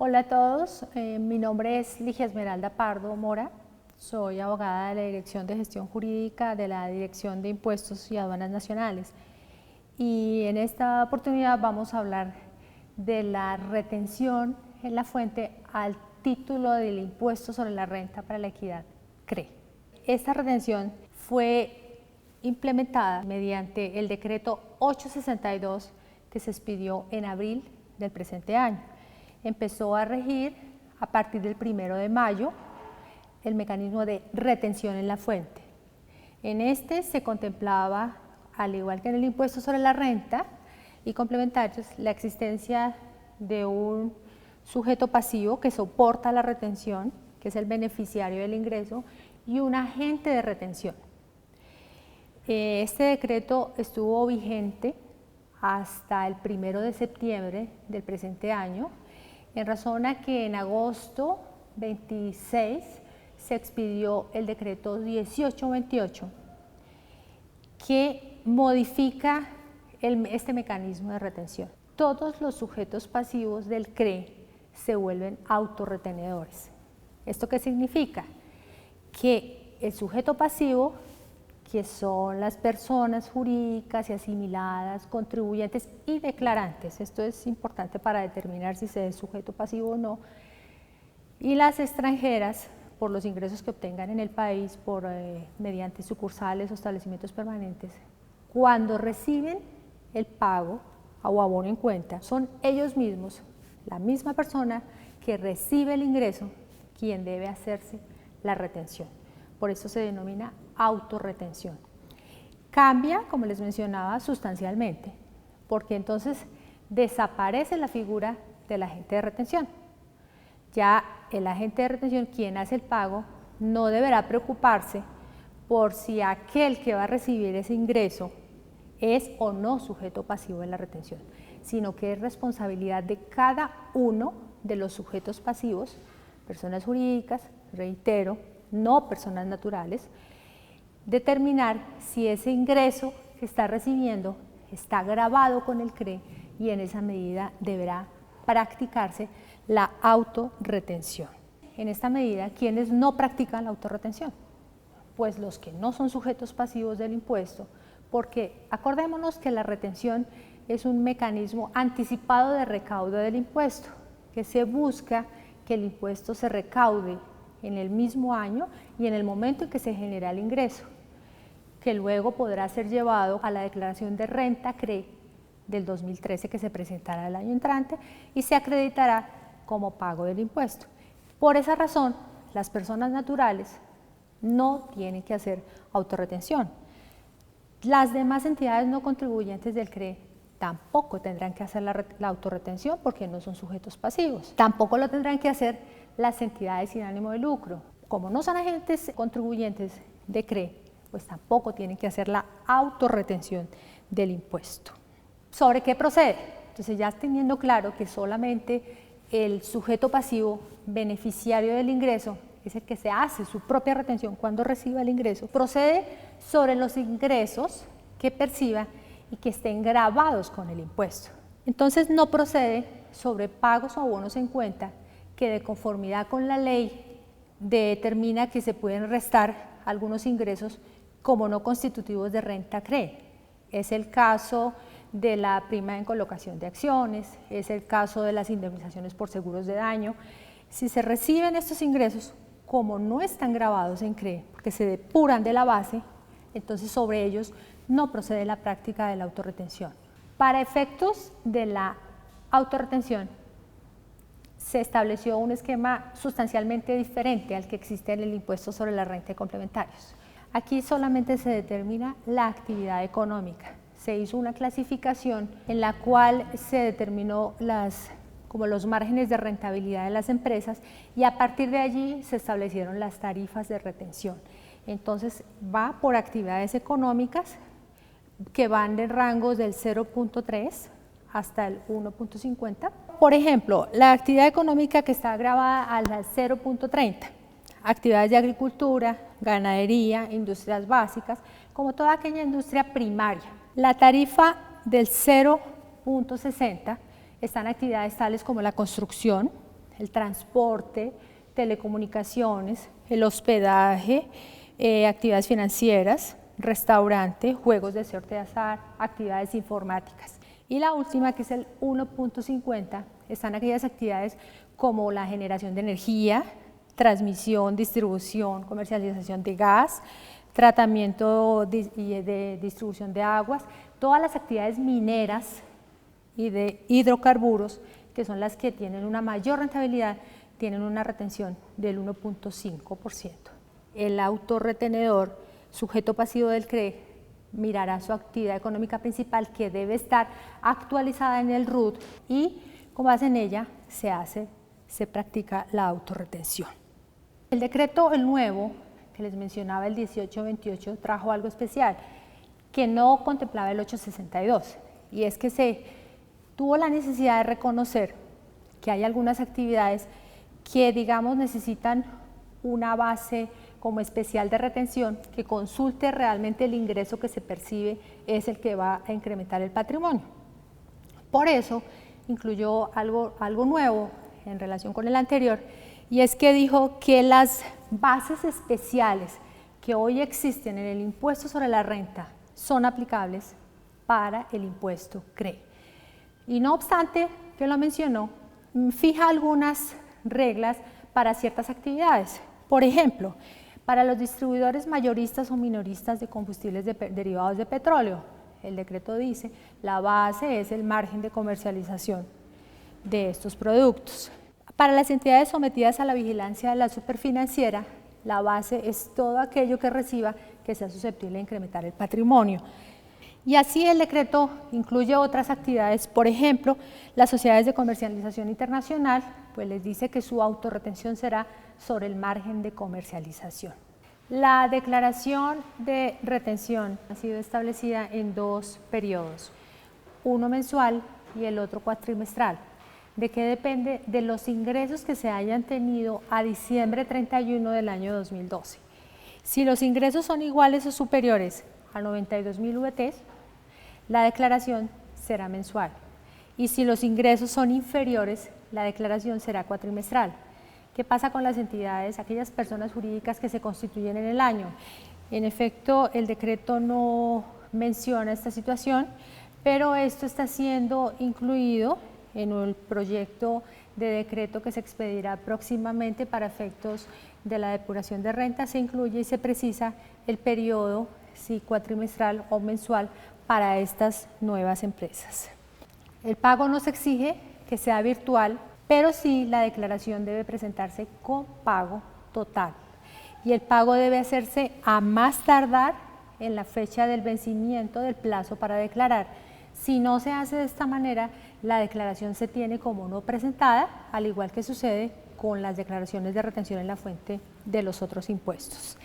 Hola a todos, mi nombre es Ligia Esmeralda Pardo Mora, soy abogada de la Dirección de Gestión Jurídica de la Dirección de Impuestos y Aduanas Nacionales y en esta oportunidad vamos a hablar de la retención en la fuente al título del impuesto sobre la renta para la equidad, CRE. Esta retención fue implementada mediante el decreto 862 que se expidió en abril del presente año. Empezó a regir a partir del 1 de mayo el mecanismo de retención en la fuente. En este se contemplaba, al igual que en el impuesto sobre la renta y complementarios, la existencia de un sujeto pasivo que soporta la retención, que es el beneficiario del ingreso, y un agente de retención. Este decreto estuvo vigente hasta el 1 de septiembre del presente año, en razón a que en agosto 26 se expidió el decreto 1828 que modifica este mecanismo de retención. Todos los sujetos pasivos del CRE se vuelven autorretenedores. ¿Esto qué significa? Que el sujeto pasivo, que son las personas jurídicas y asimiladas, contribuyentes y declarantes, esto es importante para determinar si se es sujeto pasivo o no, y las extranjeras, por los ingresos que obtengan en el país mediante sucursales o establecimientos permanentes, cuando reciben el pago o abono en cuenta, son ellos mismos, la misma persona que recibe el ingreso, quien debe hacerse la retención. Por eso se denomina autorretención. Cambia, como les mencionaba, sustancialmente, porque entonces desaparece la figura del agente de retención. Ya el agente de retención, quien hace el pago, no deberá preocuparse por si aquel que va a recibir ese ingreso es o no sujeto pasivo de la retención, sino que es responsabilidad de cada uno de los sujetos pasivos, personas jurídicas, reitero, no personas naturales, determinar si ese ingreso que está recibiendo está grabado con el CRE y en esa medida deberá practicarse la autorretención. En esta medida, ¿quiénes no practican la autorretención? Pues los que no son sujetos pasivos del impuesto, porque acordémonos que la retención es un mecanismo anticipado de recaudo del impuesto, que se busca que el impuesto se recaude en el mismo año y en el momento en que se genera el ingreso, que luego podrá ser llevado a la declaración de renta CRE del 2013 que se presentará el año entrante y se acreditará como pago del impuesto. Por esa razón, las personas naturales no tienen que hacer autorretención. Las demás entidades no contribuyentes del CRE tampoco tendrán que hacer la autorretención porque no son sujetos pasivos. Tampoco lo tendrán que hacer las entidades sin ánimo de lucro. Como no son agentes contribuyentes de CRE, pues tampoco tienen que hacer la autorretención del impuesto. ¿Sobre qué procede? Entonces, ya teniendo claro que solamente el sujeto pasivo beneficiario del ingreso es el que se hace su propia retención cuando reciba el ingreso, procede sobre los ingresos que perciba y que estén grabados con el impuesto. Entonces, no procede sobre pagos o abonos en cuenta que de conformidad con la ley determina que se pueden restar algunos ingresos como no constitutivos de renta CRE. Es el caso de la prima en colocación de acciones, es el caso de las indemnizaciones por seguros de daño. Si se reciben estos ingresos, como no están grabados en CRE, porque se depuran de la base, entonces sobre ellos no procede la práctica de la autorretención. Para efectos de la autorretención, se estableció un esquema sustancialmente diferente al que existe en el impuesto sobre la renta y complementarios. Aquí solamente se determina la actividad económica. Se hizo una clasificación en la cual se determinó como los márgenes de rentabilidad de las empresas y a partir de allí se establecieron las tarifas de retención. Entonces va por actividades económicas que van de rangos del 0.3 hasta el 1.50. Por ejemplo, la actividad económica que está grabada al 0.30, actividades de agricultura, ganadería, industrias básicas, como toda aquella industria primaria. La tarifa del 0.60 están actividades tales como la construcción, el transporte, telecomunicaciones, el hospedaje, actividades financieras, restaurante, juegos de suerte de azar, actividades informáticas. Y la última, que es el 1.50, están aquellas actividades como la generación de energía, transmisión, distribución, comercialización de gas, tratamiento y de distribución de aguas, todas las actividades mineras y de hidrocarburos, que son las que tienen una mayor rentabilidad, tienen una retención del 1.5%. El autorretenedor, sujeto pasivo del CRE, mirará su actividad económica principal, que debe estar actualizada en el RUT, y con base en ella se practica la autorretención. El decreto, el nuevo, que les mencionaba, el 1828, trajo algo especial que no contemplaba el 862, y es que se tuvo la necesidad de reconocer que hay algunas actividades que, digamos, necesitan una base como especial de retención, que consulte realmente el ingreso que se percibe es el que va a incrementar el patrimonio. Por eso incluyó algo nuevo en relación con el anterior, y es que dijo que las bases especiales que hoy existen en el impuesto sobre la renta son aplicables para el impuesto CRE. Y no obstante, que lo mencionó, fija algunas reglas para ciertas actividades. Por ejemplo, para los distribuidores mayoristas o minoristas de combustibles derivados de petróleo, el decreto dice, la base es el margen de comercialización de estos productos. Para las entidades sometidas a la vigilancia de la superfinanciera, la base es todo aquello que reciba que sea susceptible de incrementar el patrimonio. Y así el decreto incluye otras actividades, por ejemplo, las sociedades de comercialización internacional, pues les dice que su autorretención será sobre el margen de comercialización. La declaración de retención ha sido establecida en dos periodos, uno mensual y el otro cuatrimestral. ¿De qué depende? De los ingresos que se hayan tenido a diciembre 31 del año 2012. Si los ingresos son iguales o superiores a 92.000 VTs, la declaración será mensual. Y si los ingresos son inferiores, la declaración será cuatrimestral. ¿Qué pasa con las entidades, aquellas personas jurídicas que se constituyen en el año? En efecto, el decreto no menciona esta situación, pero esto está siendo incluido en el proyecto de decreto que se expedirá próximamente para efectos de la depuración de renta. Se incluye y se precisa el periodo, si cuatrimestral o mensual, para estas nuevas empresas. El pago no se exige que sea virtual, pero sí la declaración debe presentarse con pago total, y el pago debe hacerse a más tardar en la fecha del vencimiento del plazo para declarar. Si no se hace de esta manera, la declaración se tiene como no presentada, al igual que sucede con las declaraciones de retención en la fuente de los otros impuestos.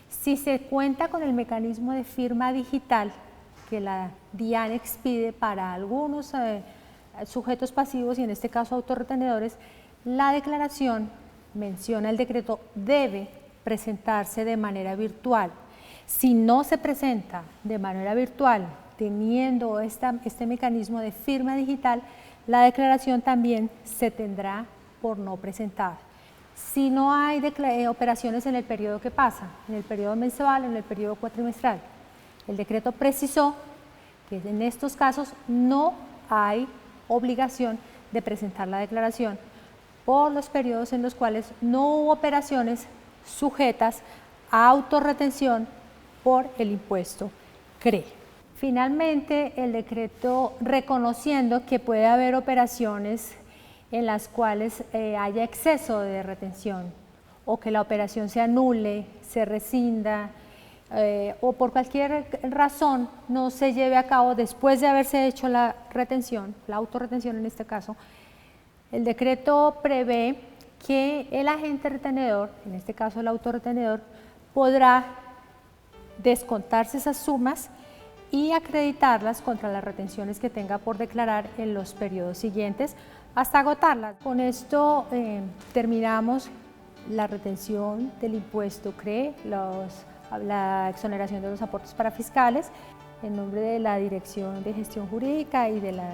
Si se cuenta con el mecanismo de firma digital que la DIAN expide para algunos sujetos pasivos, y en este caso autorretenedores, la declaración, menciona el decreto, debe presentarse de manera virtual. Si no se presenta de manera virtual, teniendo este mecanismo de firma digital, la declaración también se tendrá por no presentada. Si no hay operaciones en el periodo que pasa, en el periodo mensual, en el periodo cuatrimestral, el decreto precisó que en estos casos no hay obligación de presentar la declaración por los periodos en los cuales no hubo operaciones sujetas a autorretención por el impuesto CRE. Finalmente, el decreto, reconociendo que puede haber operaciones en las cuales haya exceso de retención, o que la operación se anule, se rescinda, o por cualquier razón no se lleve a cabo después de haberse hecho la retención, la autorretención en este caso, el decreto prevé que el agente retenedor, en este caso el autorretenedor, podrá descontarse esas sumas y acreditarlas contra las retenciones que tenga por declarar en los periodos siguientes hasta agotarlas. Con esto terminamos la retención del impuesto CRE, la exoneración de los aportes parafiscales. En nombre de la Dirección de Gestión Jurídica y de la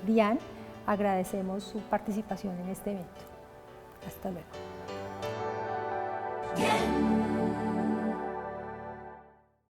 DIAN, agradecemos su participación en este evento. Hasta luego.